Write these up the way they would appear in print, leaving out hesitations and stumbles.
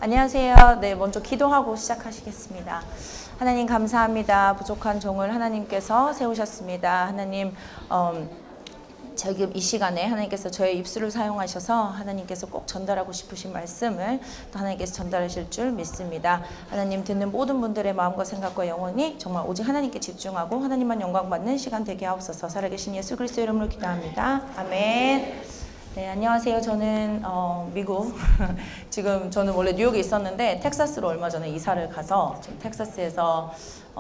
안녕하세요. 네, 먼저 기도하고 시작하시겠습니다. 하나님 감사합니다. 부족한 종을 하나님께서 세우셨습니다. 하나님, 지금 이 시간에 하나님께서 저의 입술을 사용하셔서 하나님께서 꼭 전달하고 싶으신 말씀을 또 하나님께서 전달하실 줄 믿습니다. 하나님 듣는 모든 분들의 마음과 생각과 영혼이 정말 오직 하나님께 집중하고 하나님만 영광 받는 시간 되게 하옵소서. 살아계신 예수 그리스도 이름으로 기도합니다. 아멘. 네, 안녕하세요. 저는 미국 지금 저는 원래 뉴욕에 있었는데 텍사스로 얼마 전에 이사를 가서 지금 텍사스에서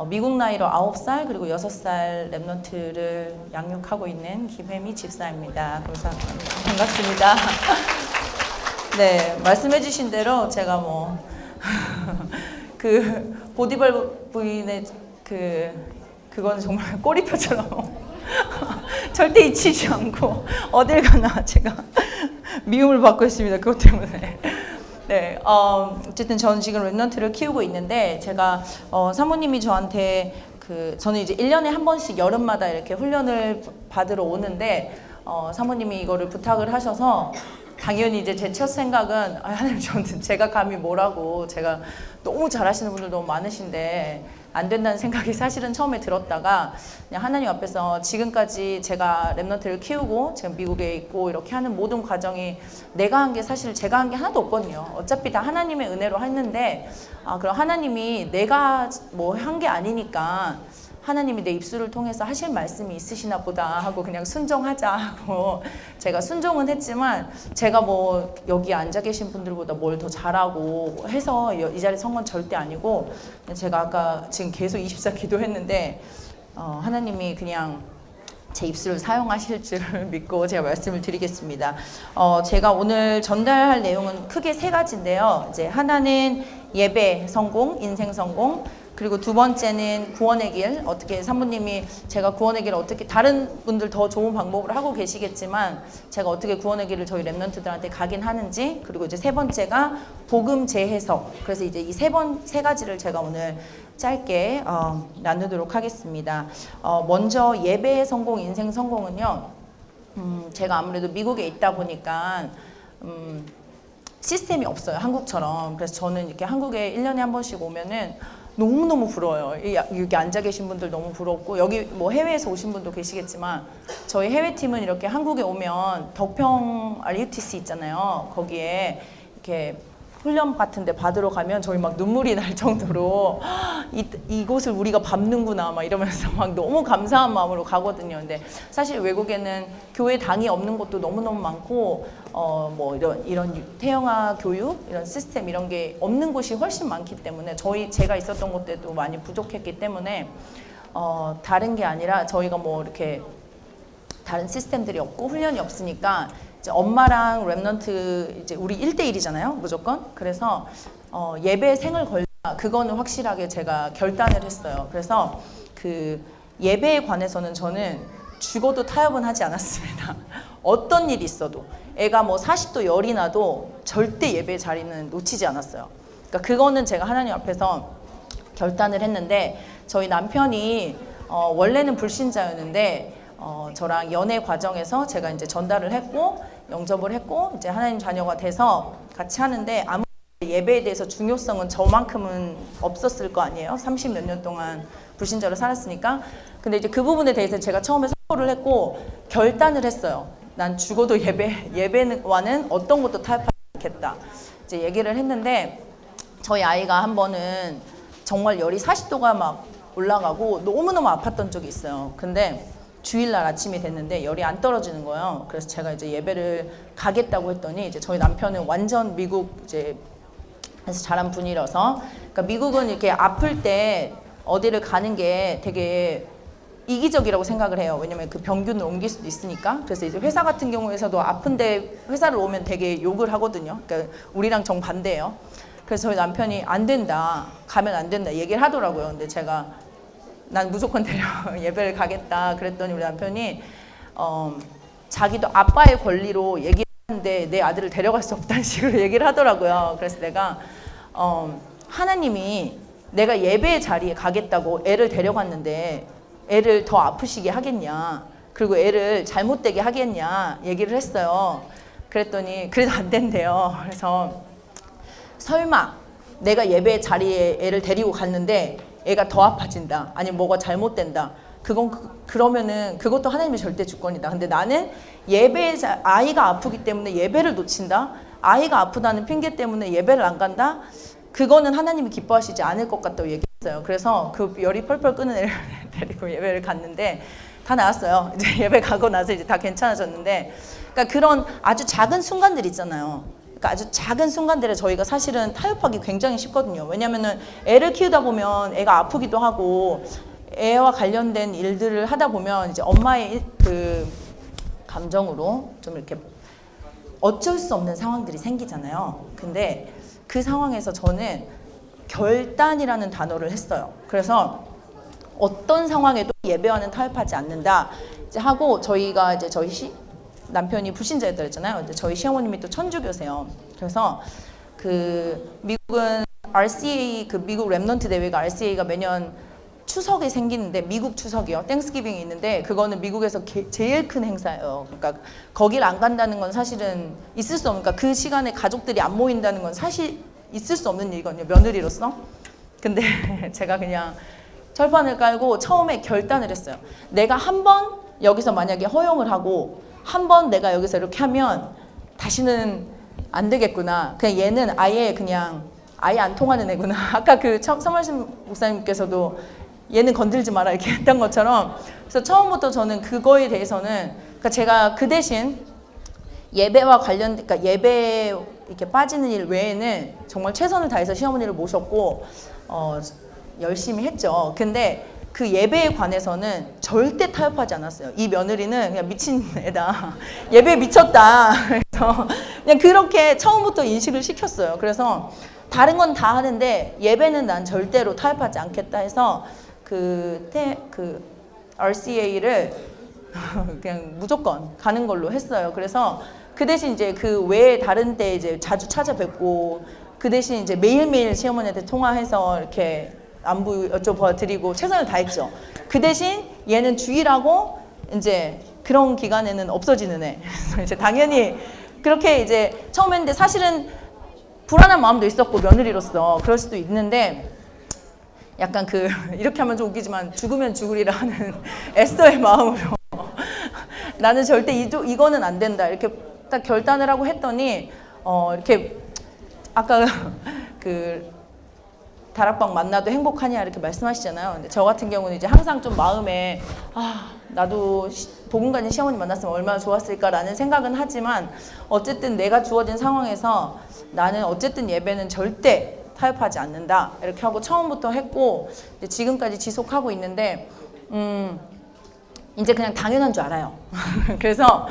미국 나이로 9살 그리고 6살 랩런트를 양육하고 있는 김혜미 집사입니다. 반갑습니다. 네, 말씀해 주신 대로 제가 뭐 그 보디빌더 부인의 그건 정말 꼬리표처럼 절대 잊히지 않고 어딜 가나 제가 미움을 받고 있습니다. 그것 때문에. 네, 어쨌든 저는 지금 랩런트를 키우고 있는데 제가 사모님이 저한테 저는 이제 1년에 한 번씩 여름마다 이렇게 훈련을 받으러 오는데 사모님이 이거를 부탁을 하셔서 당연히 이제 제 첫 생각은 하나님 저는 제가 감히 뭐라고 제가 너무 잘하시는 분들 너무 많으신데 안 된다는 생각이 사실은 처음에 들었다가 그냥 하나님 앞에서 지금까지 제가 랩런트를 키우고 지금 미국에 있고 이렇게 하는 모든 과정이 내가 한 게 사실 제가 한 게 하나도 없거든요. 어차피 다 하나님의 은혜로 했는데 그럼 하나님이 내가 뭐 한 게 아니니까 하나님이 내 입술을 통해서 하실 말씀이 있으시나 보다 하고 그냥 순종하자 하고 제가 순종은 했지만 제가 뭐 여기 앉아 계신 분들보다 뭘 더 잘하고 해서 이 자리에 선 건 절대 아니고 제가 아까 지금 계속 24 기도했는데 하나님이 그냥 제 입술을 사용하실 줄 믿고 제가 말씀을 드리겠습니다. 제가 오늘 전달할 내용은 크게 3가지인데요. 이제 하나는 예배 성공, 인생 성공, 그리고 두 번째는 구원의 길. 어떻게 사모님이 제가 구원의 길을 어떻게 다른 분들 더 좋은 방법으로 하고 계시겠지만 제가 어떻게 구원의 길을 저희 랩런트들한테 가긴 하는지, 그리고 이제 3번째가 복음 재해석. 그래서 이제 이 3가지를 제가 오늘 짧게 나누도록 하겠습니다. 먼저 예배의 성공, 인생 성공은요. 제가 아무래도 미국에 있다 보니까 시스템이 없어요. 한국처럼. 그래서 저는 이렇게 한국에 1년에 한 번씩 오면은 너무너무 부러워요. 여기 앉아 계신 분들 너무 부럽고 여기 뭐 해외에서 오신 분도 계시겠지만 저희 해외팀은 이렇게 한국에 오면 덕평 RUTC 있잖아요. 거기에 이렇게 훈련 같은 데 받으러 가면 저희 막 눈물이 날 정도로 이곳을 우리가 밟는구나 막 이러면서 막 너무 감사한 마음으로 가거든요. 근데 사실 외국에는 교회 당이 없는 곳도 너무너무 많고 뭐 이런 태영아 교육 이런 시스템 이런 게 없는 곳이 훨씬 많기 때문에 제가 있었던 곳 때도 많이 부족했기 때문에 다른 게 아니라 저희가 뭐 이렇게 다른 시스템들이 없고 훈련이 없으니까 이제 엄마랑 랩런트 이제 우리 1대1이잖아요 무조건. 그래서 예배 생을 걸자 그거는 확실하게 제가 결단을 했어요. 그래서 그 예배에 관해서는 저는 죽어도 타협은 하지 않았습니다. 어떤 일이 있어도 애가 뭐 40도 열이 나도 절대 예배 자리는 놓치지 않았어요. 그러니까 그거는 제가 하나님 앞에서 결단을 했는데 저희 남편이 원래는 불신자였는데 저랑 연애 과정에서 제가 이제 전달을 했고 영접을 했고 이제 하나님 자녀가 돼서 같이 하는데 아무 예배에 대해서 중요성은 저만큼은 없었을 거 아니에요. 30몇 년 동안 불신자로 살았으니까. 근데 이제 그 부분에 대해서 제가 처음에 선포를 했고 결단을 했어요. 난 죽어도 예배와는 어떤 것도 타협하지 않겠다. 이제 얘기를 했는데 저희 아이가 한 번은 정말 열이 40도가 막 올라가고 너무너무 아팠던 적이 있어요. 근데 주일날 아침이 됐는데 열이 안 떨어지는 거예요. 그래서 제가 이제 예배를 가겠다고 했더니 이제 저희 남편은 완전 미국 이제 에서 자란 분이라서 그러니까 미국은 이렇게 아플 때 어디를 가는 게 되게 이기적이라고 생각을 해요. 왜냐면 그 병균을 옮길 수도 있으니까. 그래서 이제 회사 같은 경우에서도 아픈데 회사를 오면 되게 욕을 하거든요. 그러니까 우리랑 정반대예요. 그래서 저희 남편이 안 된다, 가면 안 된다 얘기를 하더라고요. 근데 제가 난 무조건 예배를 가겠다 그랬더니 우리 남편이 자기도 아빠의 권리로 얘기하는데 내 아들을 데려갈 수 없다는 식으로 얘기를 하더라고요. 그래서 내가 하나님이 내가 예배의 자리에 가겠다고 애를 데려갔는데 애를 더 아프시게 하겠냐, 그리고 애를 잘못되게 하겠냐 얘기를 했어요. 그랬더니 그래도 안 된대요. 그래서 설마 내가 예배 자리에 애를 데리고 갔는데 애가 더 아파진다, 아니면 뭐가 잘못된다, 그러면은 그것도 하나님의 절대 주권이다. 근데 나는 아이가 아프기 때문에 예배를 놓친다, 아이가 아프다는 핑계 때문에 예배를 안 간다, 그거는 하나님이 기뻐하시지 않을 것 같다고 얘기했어요. 그래서 그 열이 펄펄 끄는 애를 데리고 예배를 갔는데 다 나았어요. 이제 예배 가고 나서 이제 다 괜찮아졌는데, 그러니까 그런 아주 작은 순간들 있잖아요. 그러니까 아주 작은 순간들에 저희가 사실은 타협하기 굉장히 쉽거든요. 왜냐면은 애를 키우다 보면 애가 아프기도 하고 애와 관련된 일들을 하다 보면 이제 엄마의 그 감정으로 좀 이렇게 어쩔 수 없는 상황들이 생기잖아요. 근데 그 상황에서 저는 결단이라는 단어를 했어요. 그래서 어떤 상황에도 예배와는 타협하지 않는다 이제 하고, 저희가 이제 남편이 불신자였다 그랬잖아요. 근데 저희 시어머님이 또 천주교세요. 그래서 그 미국은 RCA, 그 미국 랩넌트 대회가 RCA가 매년 추석에 생기는데, 미국 추석이요. 땡스기빙이 있는데 그거는 미국에서 제일 큰 행사예요. 그러니까 거길 안 간다는 건 사실은 있을 수 없는, 그러니까 그 시간에 가족들이 안 모인다는 건 사실 있을 수 없는 일이거든요, 며느리로서. 근데 제가 그냥 철판을 깔고 처음에 결단을 했어요. 내가 한 번 여기서 만약에 허용을 하고 한 번 내가 여기서 이렇게 하면 다시는 안 되겠구나. 그냥 얘는 아예 안 통하는 애구나. 아까 그 서말씀 목사님께서도 얘는 건들지 마라 이렇게 했던 것처럼, 그래서 처음부터 저는 그거에 대해서는, 그러니까 제가 그 대신 예배와 그러니까 예배 이렇게 빠지는 일 외에는 정말 최선을 다해서 시어머니를 모셨고 열심히 했죠. 근데 그 예배에 관해서는 절대 타협하지 않았어요. 이 며느리는 그냥 미친 애다. 예배에 미쳤다. 그래서 그냥 그렇게 처음부터 인식을 시켰어요. 그래서 다른 건 다 하는데 예배는 난 절대로 타협하지 않겠다 해서 그 RCA를 그냥 무조건 가는 걸로 했어요. 그래서 그 대신 이제 그 외에 다른 때 이제 자주 찾아뵙고, 그 대신 이제 매일매일 시어머니한테 통화해서 이렇게 안부 여쭤봐 드리고 최선을 다했죠. 그 대신 얘는 주일하고 이제 그런 기간에는 없어지는 애. 그래서 이제 당연히 그렇게 이제 처음 했는데, 사실은 불안한 마음도 있었고 며느리로서 그럴 수도 있는데, 약간 이렇게 하면 좀 웃기지만 죽으면 죽으리라 하는 에스더의 마음으로 나는 절대 이거는 안 된다 이렇게 딱 결단을 하고 했더니, 이렇게 아까 다락방 만나도 행복하냐 이렇게 말씀하시잖아요. 근데 저 같은 경우는 이제 항상 좀 마음에 나도 복음 가진 시어머니 만났으면 얼마나 좋았을까라는 생각은 하지만, 어쨌든 내가 주어진 상황에서 나는 어쨌든 예배는 절대 타협하지 않는다 이렇게 하고 처음부터 했고, 이제 지금까지 지속하고 있는데 이제 그냥 당연한 줄 알아요. 그래서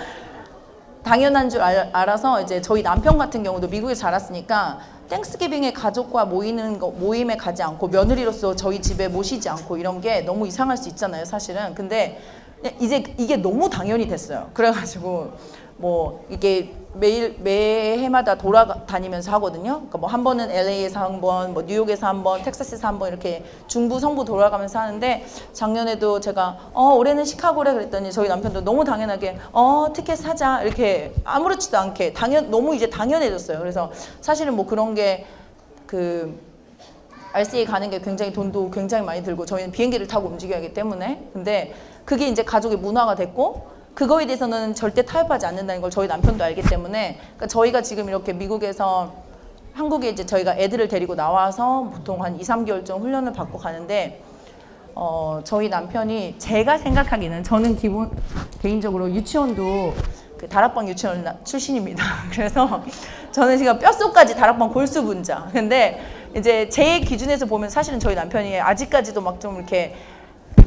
당연한 줄 알아서 이제 저희 남편 같은 경우도 미국에서 자랐으니까 땡스기빙에 가족과 모임에 가지 않고 며느리로서 저희 집에 모시지 않고 이런 게 너무 이상할 수 있잖아요, 사실은. 근데 이제 이게 너무 당연히 됐어요. 그래가지고 뭐 이게 매해마다 돌아다니면서 하거든요. 그러니까 뭐 한 번은 LA에서 한 번, 뭐 뉴욕에서 한 번, 텍사스에서 한 번 이렇게 중부 성부 돌아가면서 하는데, 작년에도 제가 올해는 시카고래 그랬더니 저희 남편도 너무 당연하게 티켓 사자 이렇게 아무렇지도 않게 너무 이제 당연해졌어요. 그래서 사실은 뭐 그런 게 RCA 가는 게 굉장히 돈도 굉장히 많이 들고 저희는 비행기를 타고 움직여야 하기 때문에, 근데 그게 이제 가족의 문화가 됐고 그거에 대해서는 절대 타협하지 않는다는 걸 저희 남편도 알기 때문에, 그러니까 저희가 지금 이렇게 미국에서 한국에 이제 저희가 애들을 데리고 나와서 보통 한 2, 3개월 좀 훈련을 받고 가는데, 저희 남편이 제가 생각하기는, 저는 개인적으로 유치원도 다락방 유치원 출신입니다. 그래서 저는 지금 뼛속까지 다락방 골수 분자. 근데 이제 제 기준에서 보면 사실은 저희 남편이 아직까지도 막 좀 이렇게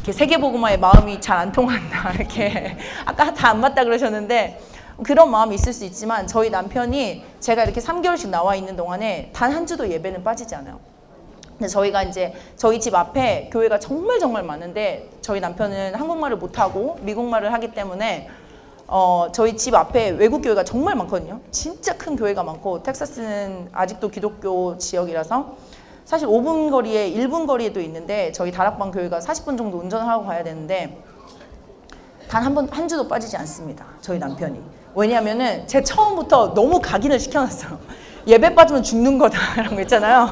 세계복음화에 마음이 잘 안 통한다 이렇게 아까 다 안 맞다 그러셨는데, 그런 마음이 있을 수 있지만 저희 남편이 제가 이렇게 3개월씩 나와 있는 동안에 단 한 주도 예배는 빠지지 않아요. 근데 저희가 이제 저희 집 앞에 교회가 정말 많은데, 저희 남편은 한국말을 못하고 미국말을 하기 때문에 저희 집 앞에 외국 교회가 정말 많거든요. 진짜 큰 교회가 많고, 텍사스는 아직도 기독교 지역이라서 사실 5분 거리에 1분 거리에도 있는데, 저희 다락방 교회가 40분 정도 운전을 하고 가야 되는데 단 한 주도 빠지지 않습니다, 저희 남편이. 왜냐하면은 제가 처음부터 너무 각인을 시켜놨어요. 예배 빠지면 죽는 거다 이런 거 있잖아요.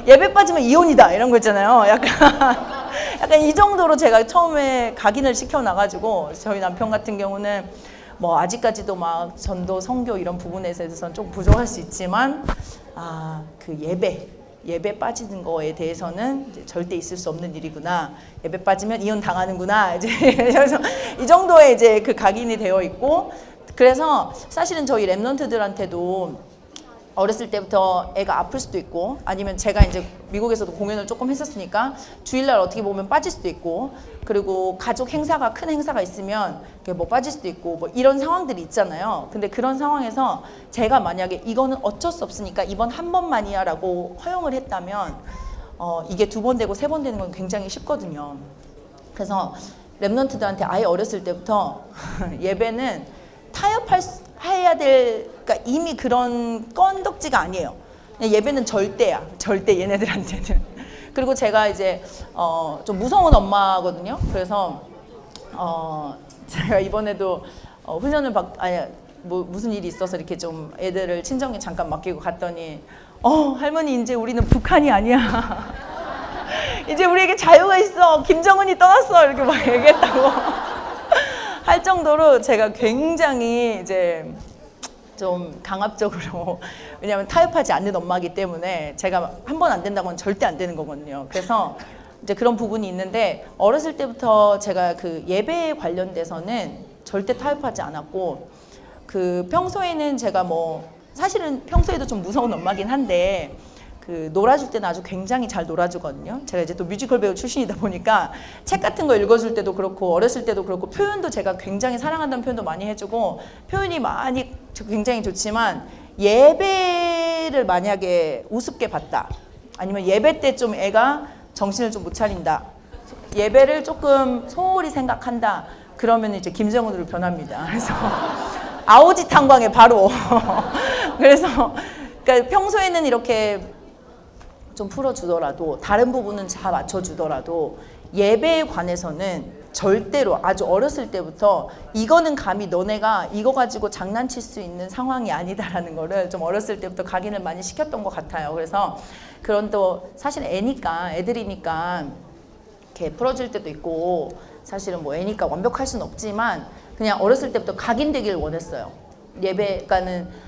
예배 빠지면 이혼이다 이런 거 있잖아요. 약간 이 정도로 제가 처음에 각인을 시켜놔가지고 저희 남편 같은 경우는 뭐 아직까지도 막 전도 선교 이런 부분에 대해서는 좀 부족할 수 있지만 그 예배 빠지는 거에 대해서는 이제 절대 있을 수 없는 일이구나. 예배 빠지면 이혼 당하는구나. 이제 그래서 이 정도의 이제 그 각인이 되어 있고, 그래서 사실은 저희 랩런트들한테도 어렸을 때부터 애가 아플 수도 있고, 아니면 제가 이제 미국에서도 공연을 조금 했었으니까 주일날 어떻게 보면 빠질 수도 있고, 그리고 가족 행사가 큰 행사가 있으면 뭐 빠질 수도 있고, 뭐 이런 상황들이 있잖아요. 근데 그런 상황에서 제가 만약에 이거는 어쩔 수 없으니까 이번 한 번만이야 라고 허용을 했다면 이게 2번 되고 3번 되는 건 굉장히 쉽거든요. 그래서 랩런트들한테 아예 어렸을 때부터 예배는 타협해야 될, 그러니까 이미 그런 건덕지가 아니에요. 예배는 절대야. 절대 얘네들한테는. 그리고 제가 이제 좀 무서운 엄마거든요. 그래서 제가 이번에도 훈련을 뭐 무슨 일이 있어서 이렇게 좀 애들을 친정에 잠깐 맡기고 갔더니 할머니 이제 우리는 북한이 아니야. 이제 우리에게 자유가 있어. 김정은이 떠났어. 이렇게 막 얘기했다고. 할 정도로 제가 굉장히 이제 좀 강압적으로, 왜냐하면 타협하지 않는 엄마이기 때문에 제가 한 번 안 된다고는 절대 안 되는 거거든요. 그래서 이제 그런 부분이 있는데, 어렸을 때부터 제가 그 예배에 관련돼서는 절대 타협하지 않았고, 그 평소에는 제가 뭐 사실은 평소에도 좀 무서운 엄마긴 한데 그 놀아줄 때는 아주 굉장히 잘 놀아주거든요. 제가 이제 또 뮤지컬 배우 출신이다 보니까 책 같은 거 읽어줄 때도 그렇고 어렸을 때도 그렇고 표현도 제가 굉장히 사랑한다는 표현도 많이 해주고 표현이 많이 굉장히 좋지만, 예배를 만약에 우습게 봤다, 아니면 예배 때 좀 애가 정신을 좀 못 차린다, 예배를 조금 소홀히 생각한다, 그러면 이제 김정은으로 변합니다. 그래서 아오지 탄광에 바로 그래서 그러니까 평소에는 이렇게 좀 풀어주더라도, 다른 부분은 다 맞춰주더라도 예배에 관해서는 절대로 아주 어렸을 때부터 이거는 감히 너네가 이거 가지고 장난칠 수 있는 상황이 아니다라는 거를 좀 어렸을 때부터 각인을 많이 시켰던 것 같아요. 그래서 그런, 또 사실 애들이니까 이렇게 풀어줄 때도 있고, 사실은 뭐 애니까 완벽할 수는 없지만 그냥 어렸을 때부터 각인되길 원했어요. 예배가는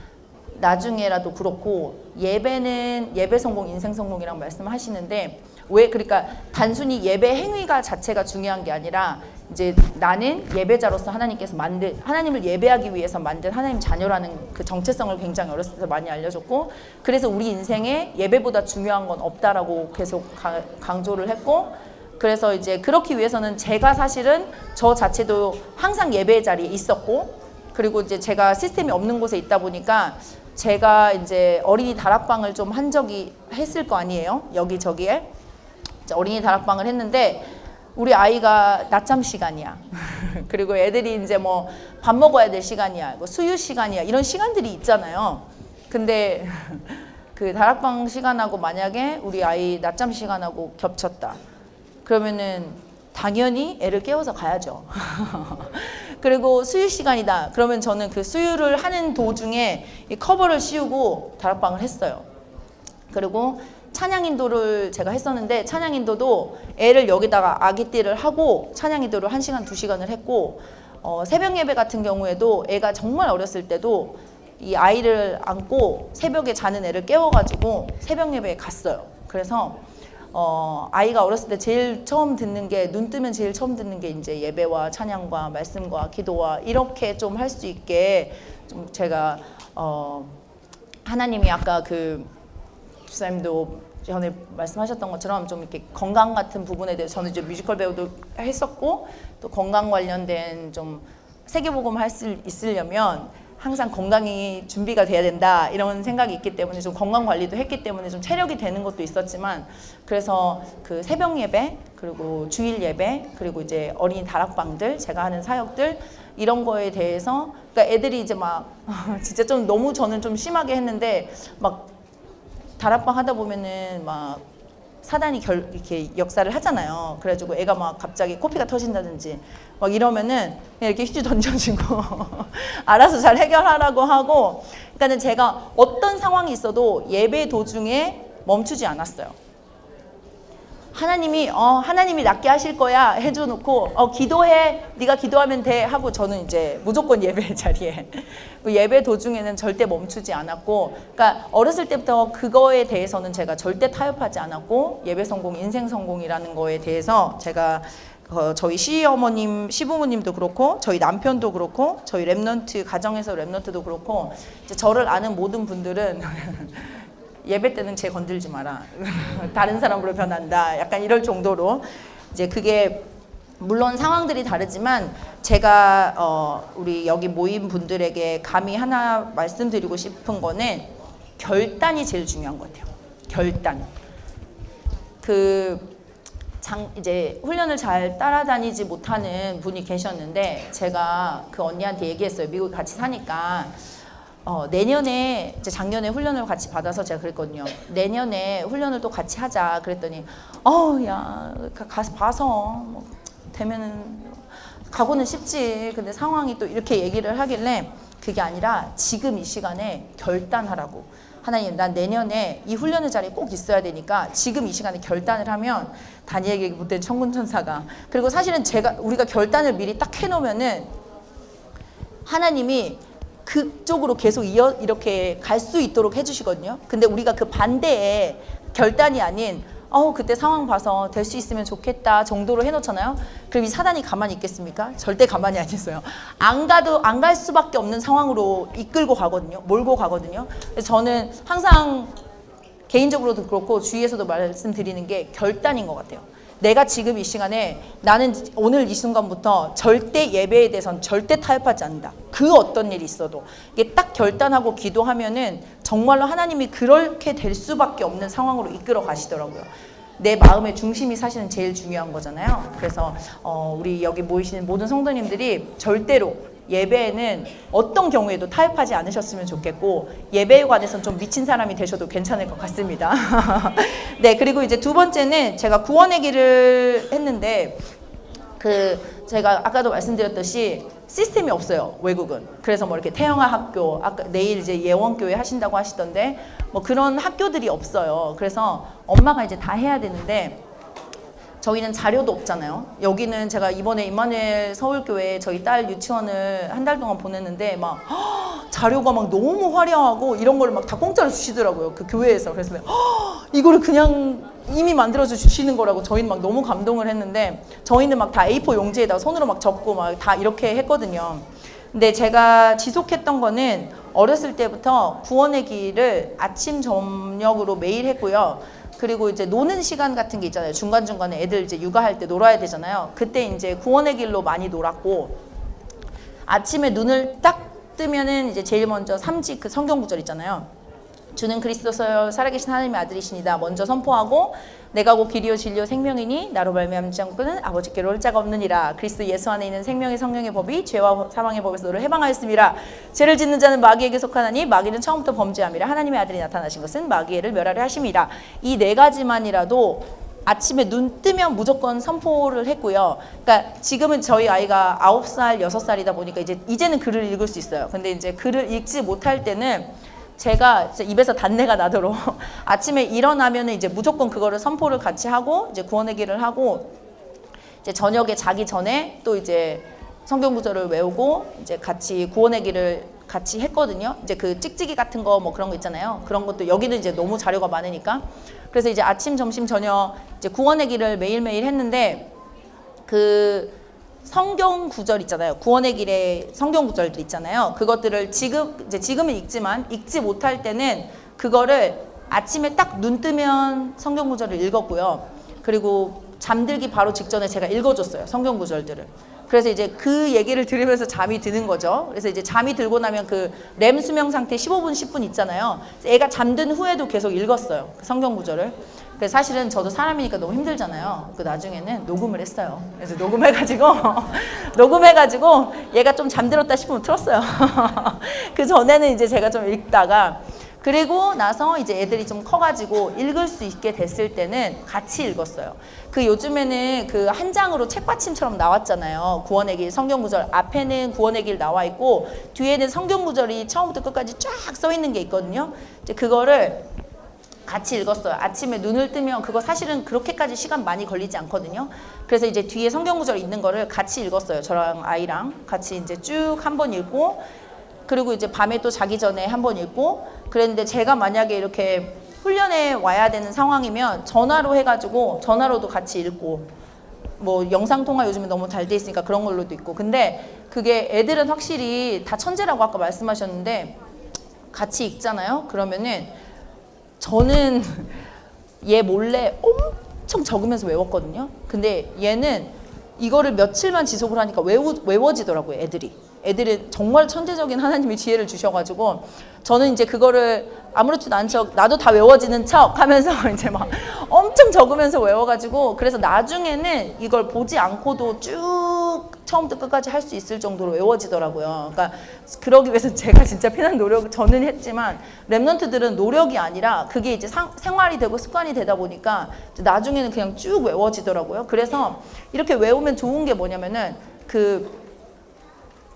나중에라도 그렇고, 예배는 예배 성공, 인생 성공이라고 말씀하시는데, 왜 그러니까 단순히 예배 행위가 자체가 중요한 게 아니라, 이제 나는 예배자로서 하나님을 예배하기 위해서 만든 하나님 자녀라는 그 정체성을 굉장히 어렸을 때 많이 알려줬고, 그래서 우리 인생에 예배보다 중요한 건 없다라고 계속 강조를 했고, 그래서 이제 그렇기 위해서는 제가 사실은 저 자체도 항상 예배 자리에 있었고, 그리고 이제 제가 시스템이 없는 곳에 있다 보니까 제가 이제 어린이 다락방을 좀 한 적이 했을 거 아니에요. 여기저기에 어린이 다락방을 했는데 우리 아이가 낮잠 시간이야. 그리고 애들이 이제 뭐 밥 먹어야 될 시간이야, 뭐 수유 시간이야, 이런 시간들이 있잖아요. 근데 그 다락방 시간하고 만약에 우리 아이 낮잠 시간하고 겹쳤다, 그러면은 당연히 애를 깨워서 가야죠. 그리고 수유 시간이다, 그러면 저는 그 수유를 하는 도중에 이 커버를 씌우고 다락방을 했어요. 그리고 찬양 인도를 제가 했었는데, 찬양 인도도 애를 여기다가 아기띠를 하고 찬양 인도를 1시간, 2시간을 했고, 새벽 예배 같은 경우에도 애가 정말 어렸을 때도 이 아이를 안고 새벽에 자는 애를 깨워가지고 새벽 예배에 갔어요. 그래서 아이가 어렸을 때 제일 처음 듣는 게, 눈 뜨면 제일 처음 듣는 게 이제 예배와 찬양과 말씀과 기도와 이렇게 좀 할 수 있게 좀 제가 하나님이 아까 그 집사님도 전에 말씀하셨던 것처럼 좀 이렇게 건강 같은 부분에 대해서, 저는 이제 뮤지컬 배우도 했었고 또 건강 관련된 좀 세계복음 할 수 있으려면 항상 건강이 준비가 돼야 된다, 이런 생각이 있기 때문에 좀 건강 관리도 했기 때문에 좀 체력이 되는 것도 있었지만, 그래서 그 새벽 예배, 그리고 주일 예배, 그리고 이제 어린이 다락방들, 제가 하는 사역들, 이런 거에 대해서, 그러니까 애들이 이제 막 진짜 좀 너무 저는 좀 심하게 했는데, 막 다락방 하다 보면은 막 사단이 이렇게 역사를 하잖아요. 그래가지고 애가 막 갑자기 코피가 터진다든지 막 이러면은 그냥 이렇게 휴지 던져주고 알아서 잘 해결하라고 하고, 그러니까는 제가 어떤 상황이 있어도 예배 도중에 멈추지 않았어요. 하나님이 낫게 하실 거야 해줘놓고 기도해, 네가 기도하면 돼 하고 저는 이제 무조건 예배 자리에 예배 도중에는 절대 멈추지 않았고, 그러니까 어렸을 때부터 그거에 대해서는 제가 절대 타협하지 않았고, 예배 성공, 인생 성공이라는 거에 대해서 제가 저희 시어머님, 시부모님도 그렇고 저희 남편도 그렇고 저희 랩넌트 가정에서 랩넌트도 그렇고 이제 저를 아는 모든 분들은 예배 때는 쟤 건들지 마라. 다른 사람으로 변한다. 약간 이럴 정도로 이제 그게 물론 상황들이 다르지만 제가 우리 여기 모인 분들에게 감히 하나 말씀드리고 싶은 거는 결단이 제일 중요한 것 같아요. 결단. 이제 훈련을 잘 따라다니지 못하는 분이 계셨는데 제가 그 언니한테 얘기했어요. 미국 같이 사니까. 내년에 이제 작년에 훈련을 같이 받아서 제가 그랬거든요. 내년에 훈련을 또 같이 하자. 그랬더니 야 가서 봐서 뭐 되면은 가고는 싶지. 근데 상황이 또 이렇게 얘기를 하길래 그게 아니라 지금 이 시간에 결단하라고. 하나님, 난 내년에 이 훈련의 자리에 꼭 있어야 되니까 지금 이 시간에 결단을 하면 다니엘에게 못된 천군천사가, 그리고 사실은 우리가 결단을 미리 딱 해놓으면은 하나님이 그쪽으로 계속 이렇게 갈 수 있도록 해주시거든요. 근데 우리가 그 반대에 결단이 아닌 그때 상황 봐서 될 수 있으면 좋겠다 정도로 해놓잖아요. 그럼 이 사단이 가만히 있겠습니까? 절대 가만히 안 있어요. 안 갈 수밖에 없는 상황으로 이끌고 가거든요. 몰고 가거든요. 그래서 저는 항상 개인적으로도 그렇고 주위에서도 말씀드리는 게 결단인 것 같아요. 내가 지금 이 시간에 나는 오늘 이 순간부터 절대 예배에 대해서는 절대 타협하지 않는다. 그 어떤 일이 있어도 이게 딱 결단하고 기도하면은 정말로 하나님이 그렇게 될 수밖에 없는 상황으로 이끌어 가시더라고요. 내 마음의 중심이 사실은 제일 중요한 거잖아요. 그래서 우리 여기 모이시는 모든 성도님들이 절대로 예배에는 어떤 경우에도 타협하지 않으셨으면 좋겠고, 예배에 관해서는 좀 미친 사람이 되셔도 괜찮을 것 같습니다. 네, 그리고 이제 두 번째는 제가 구원의 길을 했는데 제가 아까도 말씀드렸듯이 시스템이 없어요, 외국은. 그래서 뭐 이렇게 태영아 학교, 아까 내일 이제 예원교회 하신다고 하시던데 뭐 그런 학교들이 없어요. 그래서 엄마가 이제 다 해야 되는데 저희는 자료도 없잖아요. 여기는 제가 이번에 임마누엘 서울교회에 저희 딸 유치원을 한 달 동안 보냈는데 막 자료가 막 너무 화려하고 이런 걸 막 다 공짜로 주시더라고요. 그 교회에서. 그래서 이거를 그냥 이미 만들어서 주시는 거라고 저희는 막 너무 감동을 했는데, 저희는 막 다 A4 용지에다가 손으로 막 적고 막 다 이렇게 했거든요. 근데 제가 지속했던 거는 어렸을 때부터 구원의 길을 아침 저녁으로 매일 했고요. 그리고 이제 노는 시간 같은 게 있잖아요. 중간중간에 애들 이제 육아할 때 놀아야 되잖아요. 그때 이제 구원의 길로 많이 놀았고, 아침에 눈을 딱 뜨면은 이제 제일 먼저 3지 그 성경 구절 있잖아요. 주는 그리스도서 살아계신 하나님의 아들이시니다 먼저 선포하고, 내가 곧 길이요 진리요 생명이니 나로 말미암지 않고는 아버지께로 올 자가 없느니라. 그리스도 예수 안에 있는 생명의 성령의 법이 죄와 사망의 법에서 너를 해방하였음이라. 죄를 짓는 자는 마귀에게 속하나니 마귀는 처음부터 범죄함이라. 하나님의 아들이 나타나신 것은 마귀를 멸하려 하심이라. 이 네 가지만이라도 아침에 눈 뜨면 무조건 선포를 했고요. 그러니까 지금은 저희 아이가 9살, 6살이다 보니까 이제는 글을 읽을 수 있어요. 근데 이제 글을 읽지 못할 때는 제가 입에서 단내가 나도록 아침에 일어나면 이제 무조건 그거를 선포를 같이 하고 이제 구원의 길을 하고, 이제 저녁에 자기 전에 또 이제 성경 구절을 외우고 이제 같이 구원의 길을 같이 했거든요. 이제 그 찍찍이 같은 거 뭐 그런 거 있잖아요. 그런 것도 여기는 이제 너무 자료가 많으니까. 그래서 이제 아침, 점심, 저녁 이제 구원의 길을 매일매일 했는데, 그 성경 구절 있잖아요. 구원의 길에 성경 구절들 있잖아요. 그것들을 지금은 읽지만 읽지 못할 때는 그거를 아침에 딱 눈 뜨면 성경 구절을 읽었고요. 그리고 잠들기 바로 직전에 제가 읽어줬어요, 성경 구절들을. 그래서 이제 그 얘기를 들으면서 잠이 드는 거죠. 그래서 이제 잠이 들고 나면 그 렘 수면 상태 15분, 10분 있잖아요. 애가 잠든 후에도 계속 읽었어요, 그 성경 구절을. 그래서 사실은 저도 사람이니까 너무 힘들잖아요. 그 나중에는 녹음을 했어요. 그래서 녹음해가지고 얘가 좀 잠들었다 싶으면 틀었어요. 그 전에는 이제 제가 좀 읽다가, 그리고 나서 이제 애들이 좀 커가지고 읽을 수 있게 됐을 때는 같이 읽었어요. 그 요즘에는 그 한 장으로 책받침처럼 나왔잖아요. 구원의 길, 성경구절. 앞에는 구원의 길 나와 있고 뒤에는 성경구절이 처음부터 끝까지 쫙 써 있는 게 있거든요. 이제 그거를 같이 읽었어요. 아침에 눈을 뜨면 그거 사실은 그렇게까지 시간 많이 걸리지 않거든요. 그래서 이제 뒤에 성경구절 있는 거를 같이 읽었어요. 저랑 아이랑 같이 이제 쭉 한 번 읽고 그리고 이제 밤에 또 자기 전에 한 번 읽고 그랬는데 제가 만약에 이렇게 훈련에 와야 되는 상황이면 전화로 해가지고 전화로도 같이 읽고 뭐 영상통화 요즘에 너무 잘 돼 있으니까 그런 걸로도 있고 근데 그게 애들은 확실히 다 천재라고 아까 말씀하셨는데 같이 읽잖아요. 그러면은 저는 얘 몰래 엄청 적으면서 외웠거든요. 근데 얘는 이거를 며칠만 지속을 하니까 외워지더라고요, 애들은 정말 천재적인 하나님이 지혜를 주셔가지고 저는 이제 그거를 아무렇지도 않은 척 나도 다 외워지는 척 하면서 이제 막 엄청 적으면서 외워가지고 그래서 나중에는 이걸 보지 않고도 쭉 처음부터 끝까지 할 수 있을 정도로 외워지더라고요. 그러니까 그러기 위해서 제가 진짜 피난 노력 저는 했지만 랩런트들은 노력이 아니라 그게 이제 생활이 되고 습관이 되다 보니까 나중에는 그냥 쭉 외워지더라고요. 그래서 이렇게 외우면 좋은 게 뭐냐면은 그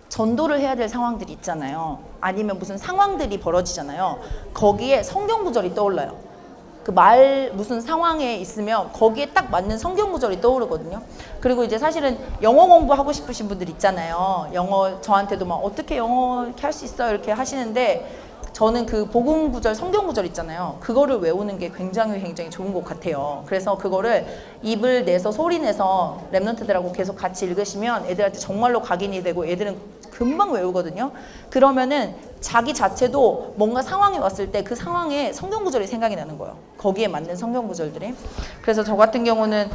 전도를 해야 될 상황들이 있잖아요. 아니면 무슨 상황들이 벌어지잖아요. 거기에 성경 구절이 떠올라요. 그 무슨 상황에 있으면 거기에 딱 맞는 성경 구절이 떠오르거든요. 그리고 이제 사실은 영어 공부하고 싶으신 분들 있잖아요. 영어 저한테도 막 어떻게 영어 이렇게 할 수 있어요 이렇게 하시는데 저는 그 복음 구절, 성경 구절 있잖아요. 그거를 외우는 게 굉장히 좋은 것 같아요. 그래서 그거를 입을 내서 소리 내서 랩런트들하고 계속 같이 읽으시면 애들한테 정말로 각인이 되고 애들은 금방 외우거든요. 그러면은 자기 자체도 뭔가 상황이 왔을 때 그 상황에 성경 구절이 생각이 나는 거예요. 거기에 맞는 성경 구절들이. 그래서 저 같은 경우는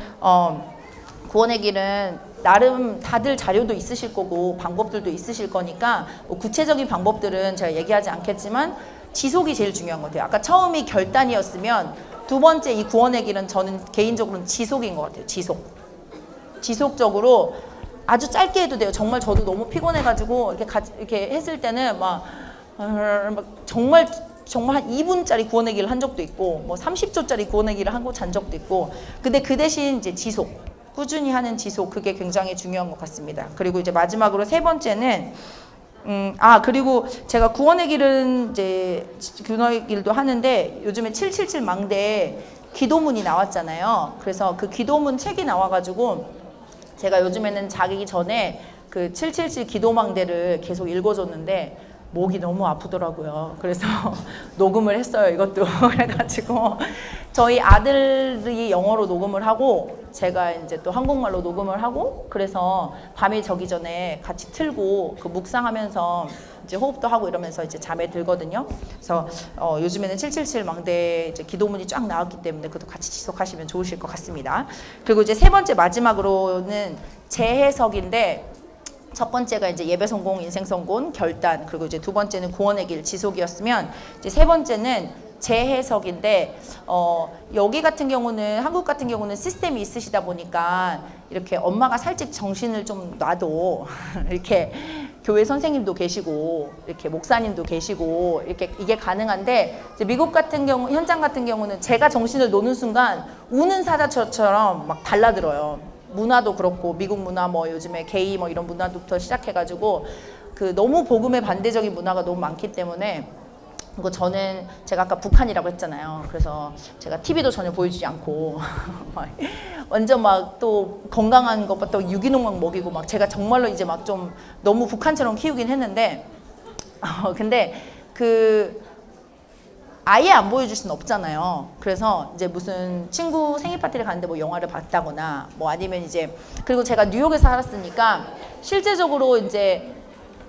구원의 길은 나름 다들 자료도 있으실 거고 방법들도 있으실 거니까 뭐 구체적인 방법들은 제가 얘기하지 않겠지만 지속이 제일 중요한 것 같아요. 아까 처음이 결단이었으면 두 번째 이 구원의 길은 저는 개인적으로는 지속인 것 같아요. 지속적으로 아주 짧게 해도 돼요. 정말 저도 너무 피곤해가지고 이렇게 했을 때는 막 정말 한 2분짜리 구원의 길을 한 적도 있고 뭐 30초짜리 구원의 길을 하고 잔 적도 있고 근데 그 대신 이제 꾸준히 하는 지속 그게 굉장히 중요한 것 같습니다. 그리고 이제 마지막으로 세 번째는 그리고 제가 구원의 길은 구원의 길도 하는데 요즘에 777 망대에 기도문이 나왔잖아요. 그래서 그 기도문 책이 나와가지고 제가 요즘에는 자기 전에 그 777 기도망대를 계속 읽어줬는데 목이 너무 아프더라고요. 그래서 녹음을 했어요. 이것도 그래가지고 저희 아들이 영어로 녹음을 하고 제가 이제 또 한국말로 녹음을 하고 그래서 밤에 저기 전에 같이 틀고 그 묵상하면서 이제 호흡도 하고 이러면서 이제 잠에 들거든요. 그래서 요즘에는 777 망대 이제 기도문이 쫙 나왔기 때문에 그것도 같이 지속하시면 좋으실 것 같습니다. 그리고 이제 세 번째 마지막으로는 재해석인데 첫 번째가 이제 예배 성공, 인생 성공, 결단 그리고 이제 두 번째는 구원의 길 지속이었으면 이제 세 번째는 재해석인데 여기 같은 경우는 한국 같은 경우는 시스템이 있으시다 보니까 이렇게 엄마가 살짝 정신을 좀 놔도 이렇게 교회 선생님도 계시고 이렇게 목사님도 계시고 이렇게 이게 가능한데 이제 미국 같은 경우 현장 같은 경우는 제가 정신을 놓는 순간 우는 사자처럼 막 달라들어요. 문화도 그렇고 미국 문화 뭐 요즘에 게이 뭐 이런 문화부터 시작해가지고 그 너무 복음에 반대적인 문화가 너무 많기 때문에 그리고 저는 제가 아까 북한이라고 했잖아요. 그래서 제가 TV도 전혀 보여주지 않고 완전 막 또 건강한 것부터 유기농 막 먹이고 막 제가 정말로 이제 막 좀 너무 북한처럼 키우긴 했는데 근데 그 아예 안 보여줄 수는 없잖아요. 그래서 이제 무슨 친구 생일 파티를 갔는데 뭐 영화를 봤다거나 뭐 아니면 이제 그리고 제가 뉴욕에 살았으니까 실제적으로 이제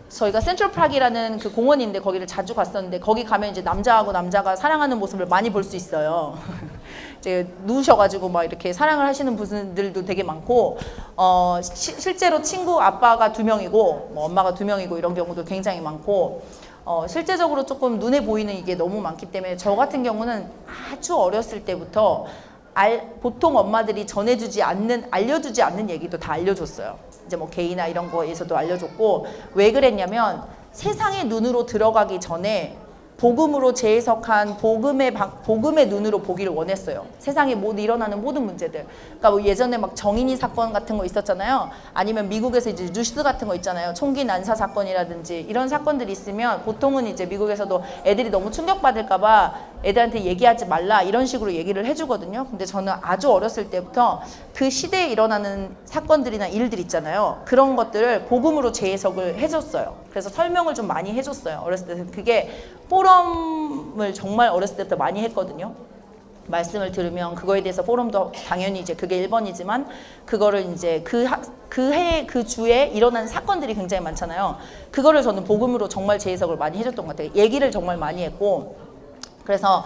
저희가 센트럴파크라는 그 공원인데 거기를 자주 갔었는데 거기 가면 이제 남자하고 남자가 사랑하는 모습을 많이 볼 수 있어요. 이제 누우셔가지고 막 이렇게 사랑을 하시는 분들도 되게 많고 실제로 친구 아빠가 2명이고 뭐 엄마가 2명이고 이런 경우도 굉장히 많고 실제적으로 조금 눈에 보이는 이게 너무 많기 때문에 저 같은 경우는 아주 어렸을 때부터 보통 엄마들이 알려주지 않는 얘기도 다 알려줬어요. 이제 뭐 게이나 이런 거에서도 알려줬고 왜 그랬냐면 세상의 눈으로 들어가기 전에 복음으로 재해석한 복음의 눈으로 보기를 원했어요. 세상에 일어나는 모든 문제들. 그러니까 뭐 예전에 막 정인이 사건 같은 거 있었잖아요. 아니면 미국에서 이제 뉴스 같은 거 있잖아요. 총기 난사 사건이라든지 이런 사건들이 있으면 보통은 이제 미국에서도 애들이 너무 충격받을까봐 애들한테 얘기하지 말라 이런 식으로 얘기를 해주거든요. 근데 저는 아주 어렸을 때부터 그 시대에 일어나는 사건들이나 일들 있잖아요. 그런 것들을 복음으로 재해석을 해줬어요. 그래서 설명을 좀 많이 해줬어요. 어렸을 때 그게 포럼을 정말 어렸을 때부터 많이 했거든요. 말씀을 들으면 그거에 대해서 포럼도 당연히 이제 그게 1번이지만 그거를 이제 그 해, 그 주에 일어난 사건들이 굉장히 많잖아요. 그거를 저는 복음으로 정말 재해석을 많이 해줬던 것 같아요. 얘기를 정말 많이 했고 그래서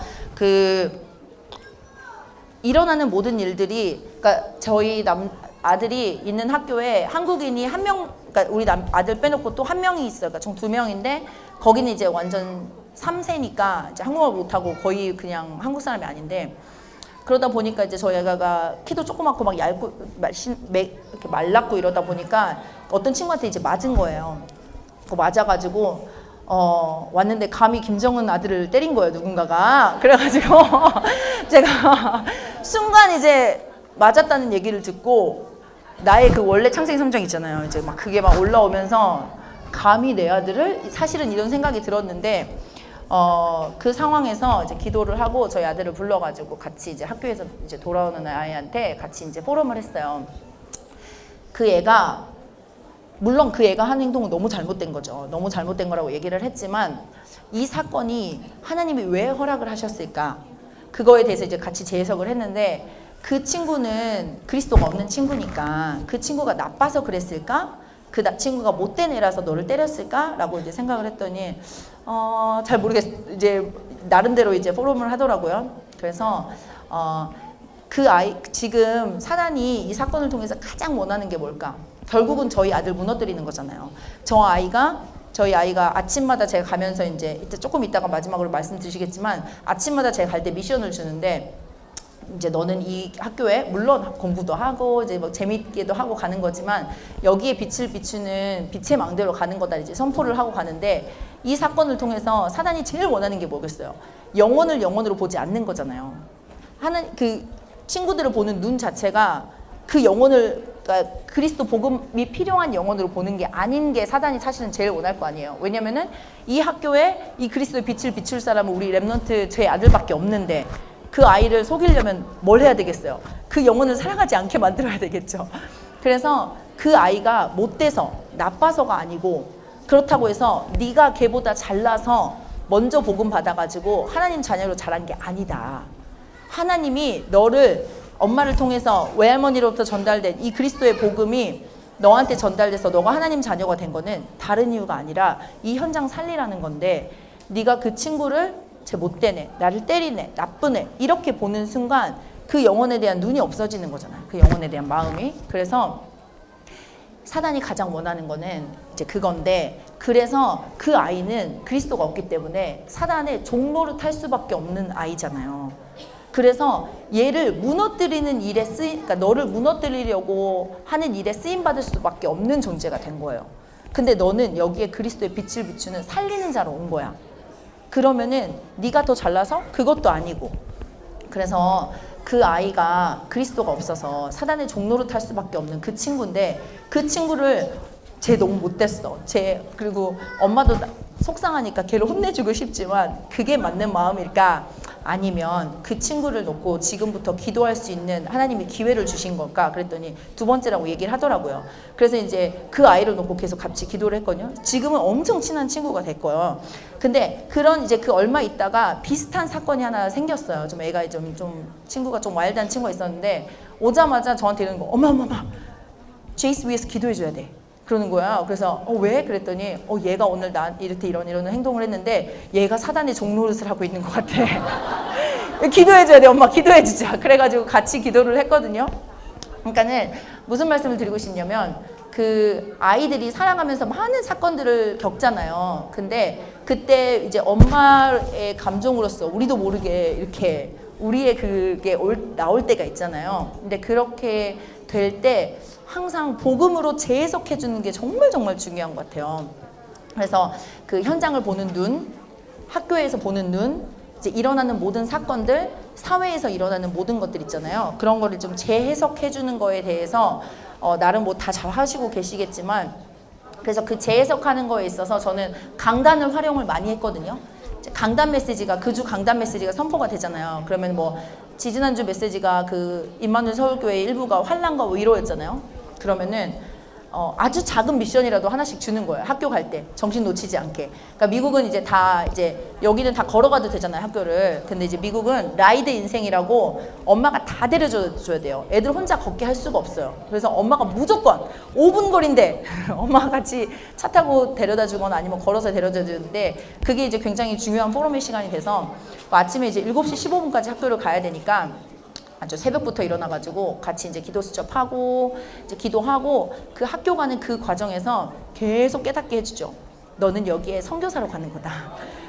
일어나는 모든 일들이 그러니까 저희 아들이 있는 학교에 한국인이 한 명, 그러니까 우리 아들 빼놓고 또 한 명이 있어요. 그러니까 총 2명인데 거기는 이제 완전 3세니까 이제 한국말 못하고 거의 그냥 한국 사람이 아닌데 그러다 보니까 이제 저희 애가 키도 조그맣고 막 얇고 이렇게 말랐고 이러다 보니까 어떤 친구한테 이제 맞은 거예요. 맞아가지고 왔는데 감히 김정은 아들을 때린 거예요, 누군가가. 그래가지고 제가 순간 이제 맞았다는 얘기를 듣고 나의 그 원래 창세기 3장 있잖아요. 이제 막 그게 막 올라오면서 감히 내 아들을 사실은 이런 생각이 들었는데 그 상황에서 이제 기도를 하고 저희 아들을 불러가지고 같이 이제 학교에서 이제 돌아오는 아이한테 같이 이제 포럼을 했어요. 그 애가 물론 그 애가 한 행동은 너무 잘못된 거죠. 너무 잘못된 거라고 얘기를 했지만 이 사건이 하나님이 왜 허락을 하셨을까? 그거에 대해서 이제 같이 재해석을 했는데 그 친구는 그리스도가 없는 친구니까 그 친구가 나빠서 그랬을까? 그 친구가 못된 애라서 너를 때렸을까? 라고 이제 생각을 했더니 잘 모르겠어요. 이제 나름대로 이제 포럼을 하더라고요. 그래서 그 아이 지금 사단이 이 사건을 통해서 가장 원하는 게 뭘까? 결국은 저희 아들 무너뜨리는 거잖아요. 저희 아이가 아침마다 제가 가면서 이제 조금 이따가 마지막으로 말씀드리겠지만 아침마다 제가 갈 때 미션을 주는데 이제 너는 이 학교에 물론 공부도 하고 이제 뭐 재밌게도 하고 가는 거지만 여기에 빛을 비추는 빛의 망대로 가는 거다 이제 선포를 하고 가는데 이 사건을 통해서 사단이 제일 원하는 게 뭐겠어요? 영혼을 영혼으로 보지 않는 거잖아요. 하는 그 친구들을 보는 눈 자체가 그 영혼을 그러니까 그리스도 복음이 필요한 영혼으로 보는 게 아닌 게 사단이 사실은 제일 원할 거 아니에요. 왜냐면은 이 학교에 이 그리스도의 빛을 비출 사람은 우리 랩넌트 제 아들밖에 없는데 그 아이를 속이려면 뭘 해야 되겠어요? 그 영혼을 사랑하지 않게 만들어야 되겠죠. 그래서 그 아이가 못돼서 나빠서가 아니고 그렇다고 해서 네가 걔보다 잘나서 먼저 복음 받아가지고 하나님 자녀로 자란 게 아니다. 하나님이 너를 엄마를 통해서 외할머니로부터 전달된 이 그리스도의 복음이 너한테 전달돼서 너가 하나님 자녀가 된 거는 다른 이유가 아니라 이 현장 살리라는 건데 네가 그 친구를 쟤 못된 애, 나를 때리네, 나쁜 애 이렇게 보는 순간 그 영혼에 대한 눈이 없어지는 거잖아요. 그 영혼에 대한 마음이. 그래서 사단이 가장 원하는 거는 이제 그건데 그래서 그 아이는 그리스도가 없기 때문에 사단의 종로를 탈 수밖에 없는 아이잖아요. 그래서 얘를 무너뜨리는 일에 그러니까 너를 무너뜨리려고 하는 일에 쓰임 받을 수밖에 없는 존재가 된 거예요. 근데 너는 여기에 그리스도의 빛을 비추는 살리는 자로 온 거야. 그러면은 네가 더 잘나서 그것도 아니고. 그래서 그 아이가 그리스도가 없어서 사단의 종로를 탈 수밖에 없는 그 친구인데 그 친구를 쟤 너무 못됐어. 그리고 엄마도 속상하니까 걔를 혼내주고 싶지만 그게 맞는 마음일까? 아니면 그 친구를 놓고 지금부터 기도할 수 있는 하나님이 기회를 주신 걸까? 그랬더니 두 번째라고 얘기를 하더라고요. 그래서 이제 그 아이를 놓고 계속 같이 기도를 했거든요. 지금은 엄청 친한 친구가 됐고요. 근데 그런 이제 그 얼마 있다가 비슷한 사건이 하나 생겼어요. 좀 애가 좀 친구가 좀 와일드한 친구가 있었는데 오자마자 저한테 이러는 거, 엄마 제이스 위해서 기도해줘야 돼. 그러는 거야. 그래서 왜? 그랬더니 얘가 오늘 이렇게 이런 행동을 했는데 얘가 사단의 종노릇을 하고 있는 것 같아. 기도해줘야 돼. 엄마 기도해주자. 그래가지고 같이 기도를 했거든요. 그러니까는 무슨 말씀을 드리고 싶냐면 그 아이들이 살아가면서 많은 사건들을 겪잖아요. 근데 그때 이제 엄마의 감정으로서 우리도 모르게 이렇게 우리의 그게 나올 때가 있잖아요. 근데 그렇게 될 때 항상 복음으로 재해석해 주는 게 정말 중요한 것 같아요. 그래서 그 현장을 보는 눈, 학교에서 보는 눈, 이제 일어나는 모든 사건들, 사회에서 일어나는 모든 것들 있잖아요. 그런 거를 좀 재해석해 주는 거에 대해서 나름 뭐 다 잘 하시고 계시겠지만, 그래서 그 재해석하는 거에 있어서 저는 강단을 활용을 많이 했거든요. 강단 메시지가, 그 주 강단 메시지가 선포가 되잖아요. 그러면 뭐 지지난주 메시지가 그 임마누엘 서울교회 일부가 환난과 위로였잖아요. 그러면은 아주 작은 미션이라도 하나씩 주는 거예요. 학교 갈 때 정신 놓치지 않게. 그러니까 미국은 이제 다 이제 여기는 다 걸어가도 되잖아요, 학교를. 근데 이제 미국은 라이드 인생이라고 엄마가 다 데려줘야 돼요. 애들 혼자 걷게 할 수가 없어요. 그래서 엄마가 무조건 5분 거리인데 엄마가 같이 차 타고 데려다 주거나 아니면 걸어서 데려다 주는데, 그게 이제 굉장히 중요한 포럼의 시간이 돼서 아침에 이제 7시 15분까지 학교를 가야 되니까 아주 새벽부터 일어나가지고 같이 이제 기도 수첩하고 이제 기도하고, 그 학교 가는 그 과정에서 계속 깨닫게 해주죠. 너는 여기에 선교사로 가는 거다.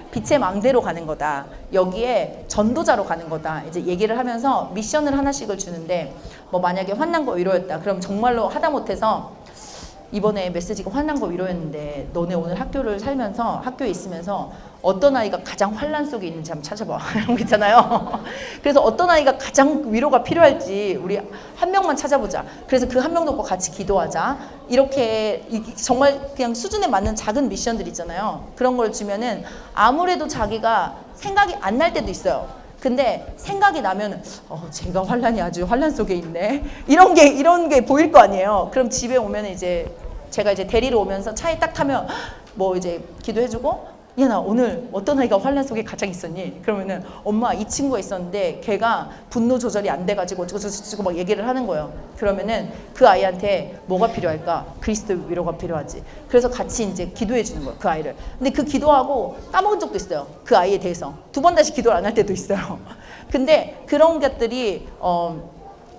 빛의 망대로 가는 거다. 여기에 전도자로 가는 거다. 이제 얘기를 하면서 미션을 하나씩을 주는데, 뭐 만약에 환난과 위로였다. 그럼 정말로 하다못해서 이번에 메시지가 환난과 위로였는데 너네 오늘 학교를 살면서, 학교에 있으면서 어떤 아이가 가장 환난 속에 있는지 한번 찾아봐. 이런 거 있잖아요. 그래서 어떤 아이가 가장 위로가 필요할지 우리 한 명만 찾아보자. 그래서 그 한 명 놓고 같이 기도하자. 이렇게 정말 그냥 수준에 맞는 작은 미션들 있잖아요. 그런 걸 주면은 아무래도 자기가 생각이 안 날 때도 있어요. 근데 생각이 나면 제가 환란이 아주 환란 속에 있네. 이런 게 보일 거 아니에요. 그럼 집에 오면 이제 제가 이제 데리러 오면서 차에 딱 타면 뭐 이제 기도해주고, 야, 나 오늘 어떤 아이가 환란 속에 가장 있었니? 그러면은 엄마 이 친구가 있었는데 걔가 분노 조절이 안 돼가지고 어쩌고 막 얘기를 하는 거예요. 그러면은 그 아이한테 뭐가 필요할까? 그리스도 위로가 필요하지. 그래서 같이 이제 기도해 주는 거예요, 그 아이를. 근데 그 기도하고 까먹은 적도 있어요, 그 아이에 대해서. 2번 다시 기도를 안 할 때도 있어요. 근데 그런 것들이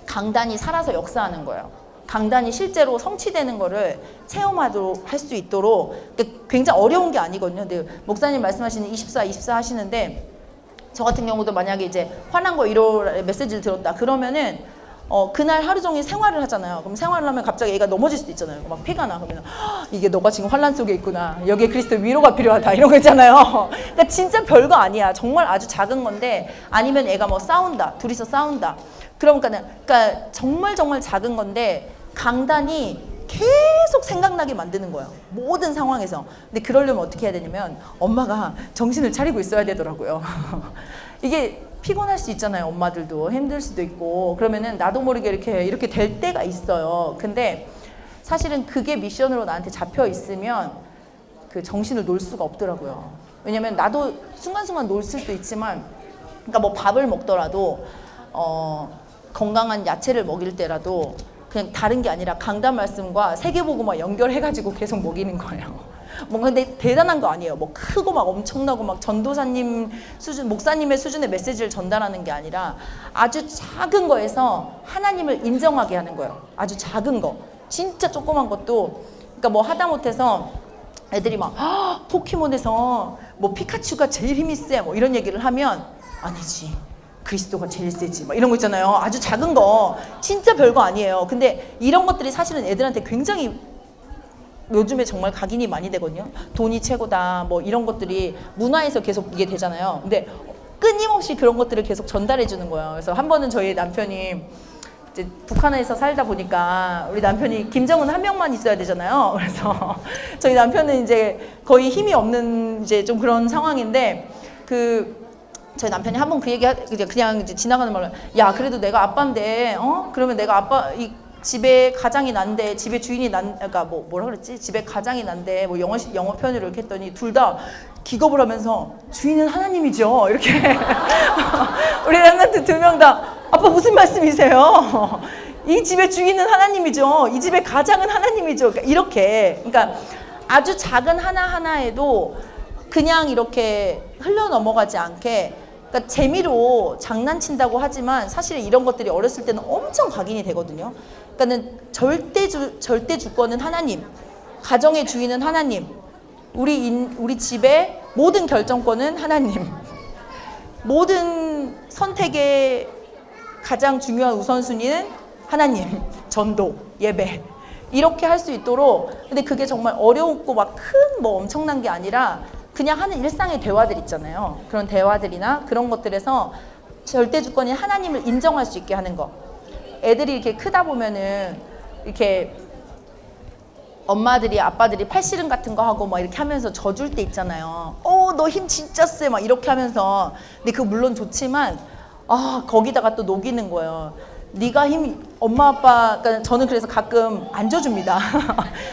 강단이 살아서 역사하는 거예요. 강단이 실제로 성취되는 거를 체험하도록 할 수 있도록. 굉장히 어려운 게 아니거든요. 근데 목사님 말씀하시는 24 하시는데, 저 같은 경우도 만약에 이제 환난과 위로 메시지를 들었다 그러면은 그날 하루 종일 생활을 하잖아요. 그럼 생활을 하면 갑자기 애가 넘어질 수도 있잖아요. 막 피가 나. 그러면 이게 너가 지금 환난 속에 있구나. 여기에 그리스도 위로가 필요하다. 이런 거 있잖아요. 그러니까 진짜 별거 아니야. 정말 아주 작은 건데, 아니면 애가 뭐 싸운다. 둘이서 싸운다. 그러니까 정말 작은 건데 강단이 계속 생각나게 만드는 거예요, 모든 상황에서. 근데 그러려면 어떻게 해야 되냐면 엄마가 정신을 차리고 있어야 되더라고요. 이게 피곤할 수 있잖아요. 엄마들도 힘들 수도 있고. 그러면은 나도 모르게 이렇게 될 때가 있어요. 근데 사실은 그게 미션으로 나한테 잡혀 있으면 그 정신을 놓을 수가 없더라고요. 왜냐면 나도 순간순간 놓을 수도 있지만, 그러니까 뭐 밥을 먹더라도 건강한 야채를 먹일 때라도 그냥 다른 게 아니라 강단 말씀과 세계복음화 연결해가지고 계속 먹이는 거예요. 뭔가 근데 대단한 거 아니에요. 뭐 크고 막 엄청나고 막 전도사님 수준, 목사님의 수준의 메시지를 전달하는 게 아니라 아주 작은 거에서 하나님을 인정하게 하는 거예요. 아주 작은 거, 진짜 조그만 것도. 그러니까 뭐 하다못해서 애들이 막 포켓몬에서 뭐 피카츄가 제일 힘이 세, 뭐 이런 얘기를 하면 아니지, 그리스도가 제일 세지, 막 이런 거 있잖아요. 아주 작은 거, 진짜 별거 아니에요. 근데 이런 것들이 사실은 애들한테 굉장히 요즘에 정말 각인이 많이 되거든요. 돈이 최고다, 뭐 이런 것들이 문화에서 계속 이게 되잖아요. 근데 끊임없이 그런 것들을 계속 전달해 주는 거예요. 그래서 한 번은 저희 남편이 이제 북한에서 살다 보니까 우리 남편이 김정은 한 명만 있어야 되잖아요. 그래서 저희 남편은 이제 거의 힘이 없는 이제 좀 그런 상황인데, 저희 남편이 한 번 그 얘기 그냥 이제 지나가는 말로, 야 그래도 내가 아빠인데 그러면 내가 아빠 이 집에 가장이 난데, 집에 주인이 그러니까 뭐라 그랬지? 집에 가장이 난데 뭐 영어 표현으로 이렇게 했더니 둘 다 기겁을 하면서 주인은 하나님이죠. 이렇게 우리 남편들 2명 다 아빠 무슨 말씀이세요? 이 집의 주인은 하나님이죠. 이 집의 가장은 하나님이죠. 그러니까 이렇게, 그러니까 아주 작은 하나하나에도 그냥 이렇게 흘러 넘어가지 않게, 그러니까 재미로 장난친다고 하지만 사실 이런 것들이 어렸을 때는 엄청 각인이 되거든요. 그러니까는 절대 주권은 하나님, 가정의 주인은 하나님, 우리 집의 모든 결정권은 하나님, 모든 선택의 가장 중요한 우선순위는 하나님, 전도, 예배, 이렇게 할 수 있도록. 근데 그게 정말 어려웠고 막 큰 뭐 엄청난 게 아니라 그냥 하는 일상의 대화들 있잖아요. 그런 대화들이나 그런 것들에서 절대 주권인 하나님을 인정할 수 있게 하는 거. 애들이 이렇게 크다 보면은 이렇게 엄마들이 아빠들이 팔씨름 같은 거 하고 막 이렇게 하면서 져줄 때 있잖아요. 너 힘 진짜 세 막 이렇게 하면서. 근데 그거 물론 좋지만 거기다가 또 녹이는 거예요. 네가 엄마 아빠, 그러니까 저는 그래서 가끔 안 져줍니다.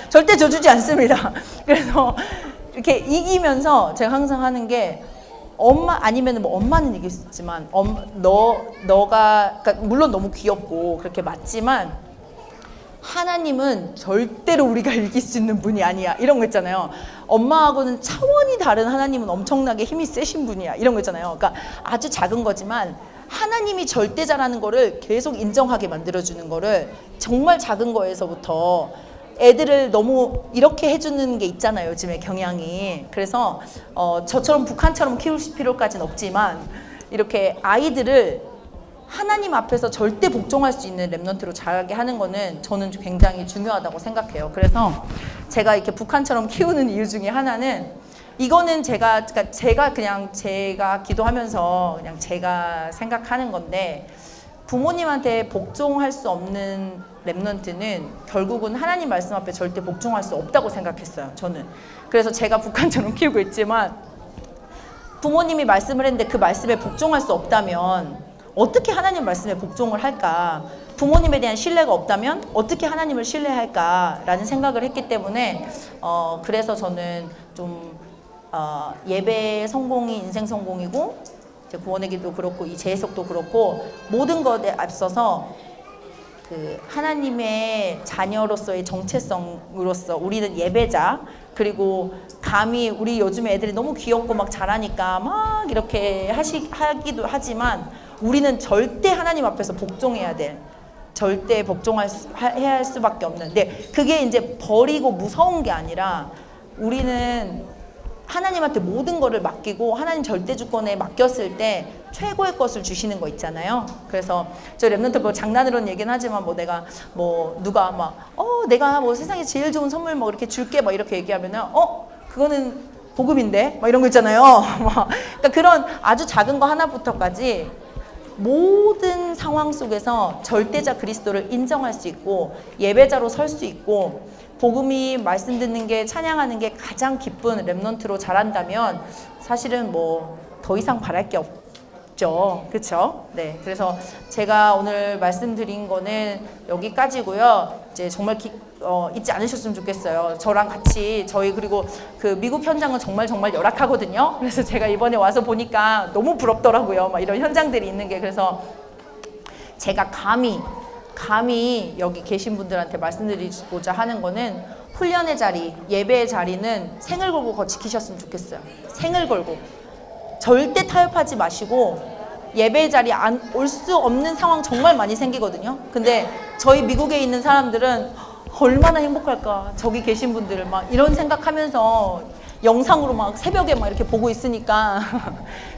절대 져주지 않습니다. 그래서 이렇게 이기면서 제가 항상 하는 게 엄마 아니면 뭐 엄마는 이길 수 있지만 너가 그러니까 물론 너무 귀엽고 그렇게 맞지만 하나님은 절대로 우리가 이길 수 있는 분이 아니야. 이런 거 있잖아요. 엄마하고는 차원이 다른 하나님은 엄청나게 힘이 세신 분이야. 이런 거 있잖아요. 그러니까 아주 작은 거지만 하나님이 절대자라는 거를 계속 인정하게 만들어주는 거를 정말 작은 거에서부터 애들을 너무 이렇게 해주는 게 있잖아요. 요즘에 경향이. 그래서 저처럼 북한처럼 키울 필요까지는 없지만 이렇게 아이들을 하나님 앞에서 절대 복종할 수 있는 랩런트로 자라게 하는 거는 저는 굉장히 중요하다고 생각해요. 그래서 제가 이렇게 북한처럼 키우는 이유 중에 하나는 이거는 제가 그냥 제가 기도하면서 그냥 제가 생각하는 건데 부모님한테 복종할 수 없는 랩런트는 결국은 하나님 말씀 앞에 절대 복종할 수 없다고 생각했어요. 저는. 그래서 제가 북한처럼 키우고 있지만 부모님이 말씀을 했는데 그 말씀에 복종할 수 없다면 어떻게 하나님 말씀에 복종을 할까? 부모님에 대한 신뢰가 없다면 어떻게 하나님을 신뢰할까라는 생각을 했기 때문에 그래서 저는 좀 예배의 성공이 인생 성공이고 이제 구원의 길도 그렇고 이 재해석도 그렇고 모든 것에 앞서서 그 하나님의 자녀로서의 정체성으로서 우리는 예배자 그리고 감히 우리 요즘에 애들이 너무 귀엽고 막 잘하니까 막 이렇게 하기도 하지만 우리는 절대 하나님 앞에서 복종해야 돼. 절대 해야 할 수밖에 없는데 그게 이제 버리고 무서운 게 아니라 우리는 하나님한테 모든 거를 맡기고 하나님 절대 주권에 맡겼을 때 최고의 것을 주시는 거 있잖아요. 그래서 저 랩런트 뭐 장난으로는 얘기는 하지만 뭐 내가 뭐 누가 막 내가 뭐 세상에 제일 좋은 선물 뭐 이렇게 줄게 막 이렇게 얘기하면은 그거는 복음인데 막 이런 거 있잖아요. 그러니까 그런 아주 작은 거 하나부터까지 모든 상황 속에서 절대자 그리스도를 인정할 수 있고 예배자로 설 수 있고 복음이 말씀 듣는 게 찬양하는 게 가장 기쁜 랩런트로 자란다면 사실은 뭐 더 이상 바랄 게 없죠. 그렇죠? 네. 그래서 제가 오늘 말씀드린 거는 여기까지고요. 이제 정말 잊지 않으셨으면 좋겠어요. 저랑 같이 그리고 그 미국 현장은 정말 열악하거든요. 그래서 제가 이번에 와서 보니까 너무 부럽더라고요. 막 이런 현장들이 있는 게. 그래서 제가 감히 여기 계신 분들한테 말씀드리고자 하는 거는 훈련의 자리, 예배의 자리는 생을 걸고 지키셨으면 좋겠어요. 생을 걸고. 절대 타협하지 마시고 예배의 자리에 올 수 없는 상황 정말 많이 생기거든요. 근데 저희 미국에 있는 사람들은 얼마나 행복할까. 저기 계신 분들 막 이런 생각하면서 영상으로 막 새벽에 막 이렇게 보고 있으니까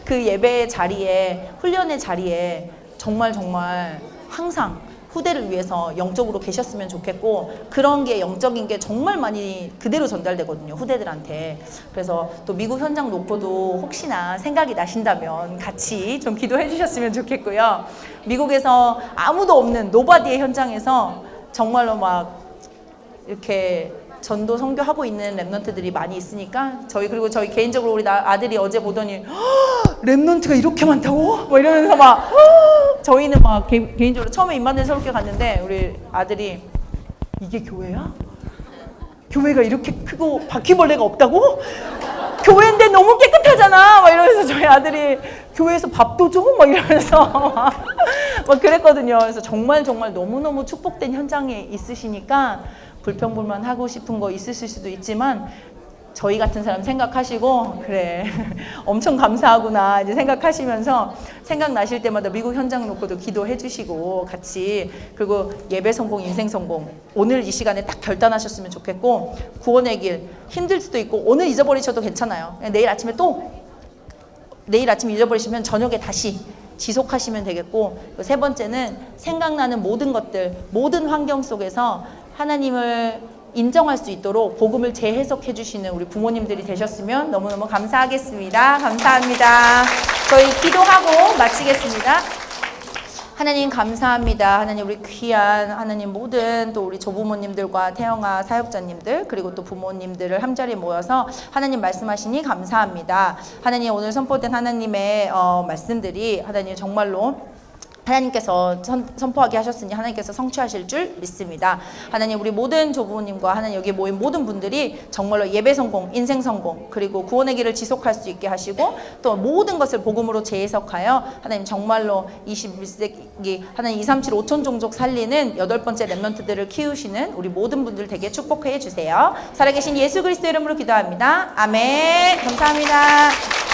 그 예배의 자리에 훈련의 자리에 정말 항상 후대를 위해서 영적으로 계셨으면 좋겠고 그런 게 영적인 게 정말 많이 그대로 전달되거든요. 후대들한테. 그래서 또 미국 현장 놓고도 혹시나 생각이 나신다면 같이 좀 기도해 주셨으면 좋겠고요. 미국에서 아무도 없는 노바디의 현장에서 정말로 막 이렇게 전도 선교하고 있는 랩런트들이 많이 있으니까 그리고 저희 개인적으로 우리 아들이 어제 보더니 랩런트가 이렇게 많다고? 막 이러면서 막 저희는 막 개인적으로 처음에 입만된 서울교회 갔는데 우리 아들이 이게 교회야? 교회가 이렇게 크고 바퀴벌레가 없다고? 교회인데 너무 깨끗하잖아. 막 이러면서 저희 아들이 교회에서 밥도 줘? 막 이러면서 막 그랬거든요. 그래서 정말 너무너무 축복된 현장에 있으시니까 불평불만 하고 싶은 거 있으실 수도 있지만 저희 같은 사람 생각하시고 그래 엄청 감사하구나 이제 생각하시면서 생각나실 때마다 미국 현장 놓고도 기도해 주시고 같이 그리고 예배 성공 인생 성공 오늘 이 시간에 딱 결단하셨으면 좋겠고 구원의 길 힘들 수도 있고 오늘 잊어버리셔도 괜찮아요. 내일 아침에 잊어버리시면 저녁에 다시 지속하시면 되겠고 세 번째는 생각나는 모든 것들 모든 환경 속에서 하나님을 인정할 수 있도록 복음을 재해석해 주시는 우리 부모님들이 되셨으면 너무너무 감사하겠습니다. 감사합니다. 저희 기도하고 마치겠습니다. 하나님 감사합니다. 하나님 우리 귀한 하나님 모든 또 우리 조부모님들과 태영아 사역자님들 그리고 또 부모님들을 함자리에 모여서 하나님 말씀하시니 감사합니다. 하나님 오늘 선포된 하나님의 말씀들이 하나님 정말로 하나님께서 선포하게 하셨으니 하나님께서 성취하실 줄 믿습니다. 하나님 우리 모든 조부모님과 하나님 여기 모인 모든 분들이 정말로 예배 성공, 인생 성공 그리고 구원의 길을 지속할 수 있게 하시고 또 모든 것을 복음으로 재해석하여 하나님 정말로 21세기 하나님 2, 3, 7, 5천 종족 살리는 8번째 렘넌트들을 키우시는 우리 모든 분들 되게 축복해 주세요. 살아계신 예수 그리스도 이름으로 기도합니다. 아멘. 감사합니다.